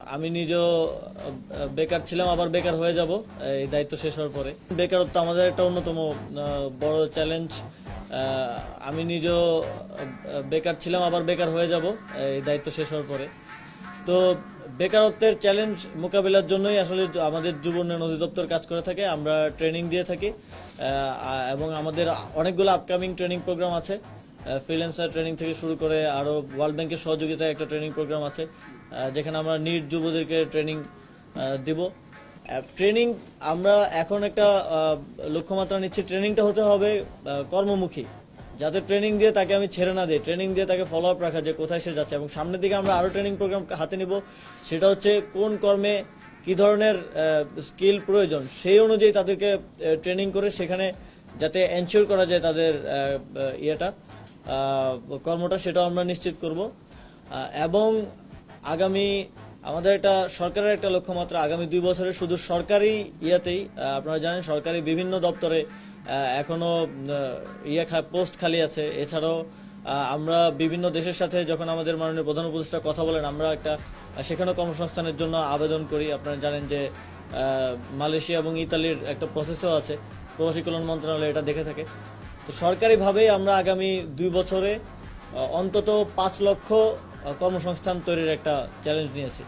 আমি নিজেও বেকার ছিলাম, আবার বেকার হয়ে যাব এই দায়িত্ব শেষ হওয়ার পরে। বেকারত্ব আমাদের একটা অন্যতম বড় চ্যালেঞ্জ। আমি নিজেও বেকার ছিলাম, আবার বেকার হয়ে যাব এই দায়িত্ব শেষ হওয়ার পরে। তো বেকারত্বের চ্যালেঞ্জ মোকাবিলার জন্যই আসলে আমাদের যুব উন্নয়ন অধিদপ্তর কাজ করে থাকে। আমরা ট্রেনিং দিয়ে থাকি এবং আমাদের অনেকগুলো আপকামিং ট্রেনিং প্রোগ্রাম আছে। ফ্রিল্যান্সার ট্রেনিং থেকে শুরু করে আরো ওয়ার্ল্ড ব্যাংকের সহযোগিতায় একটা ট্রেনিং প্রোগ্রাম আছে, যেখানে আমরা নিট যুবদেরকে ট্রেনিং দিব। ট্রেনিং আমরা এখন একটা লক্ষ্যমাত্রা নিচ্ছি, ট্রেনিংটা হতে হবে কর্মমুখী, যাতে ট্রেনিং দিয়ে তাকে আমি ছেড়ে না দিই, ট্রেনিং দিয়ে তাকে ফলো আপ রাখা যে কোথায় সে যাচ্ছে। এবং সামনের দিকে আমরা আরো ট্রেনিং প্রোগ্রাম হাতে নিব, সেটা হচ্ছে কোন কর্মে কি ধরনের স্কিল প্রয়োজন, সেই অনুযায়ী তাদেরকে ট্রেনিং করে সেখানে যাতে এনশিওর করা যায় তাদের কর্মটা, সেটাও আমরা নিশ্চিত করব। এবং আগামী আমাদের একটা সরকারের একটা লক্ষ্যমাত্রা, আগামী 2 বছরে শুধু সরকারি ইয়েতেই আপনারা জানেন সরকারি বিভিন্ন দপ্তরে এখনো পোস্ট খালি আছে। এছাড়াও আমরা বিভিন্ন দেশের সাথে যখন আমাদের মাননীয় প্রধান উপদেষ্টা কথা বলেন, আমরা একটা সেখানে কর্মসংস্থানের জন্য আবেদন করি। আপনারা জানেন যে মালয়েশিয়া এবং ইতালির একটা প্রসেসও আছে, প্রবাসী কল্যাণ মন্ত্রণালয় এটা দেখে থাকে। তো সরকারিভাবেই আমরা আগামী 2 বছরে অন্তত 5 লক্ষ কর্মসংস্থান তৈরির একটা চ্যালেঞ্জ নিয়েছি।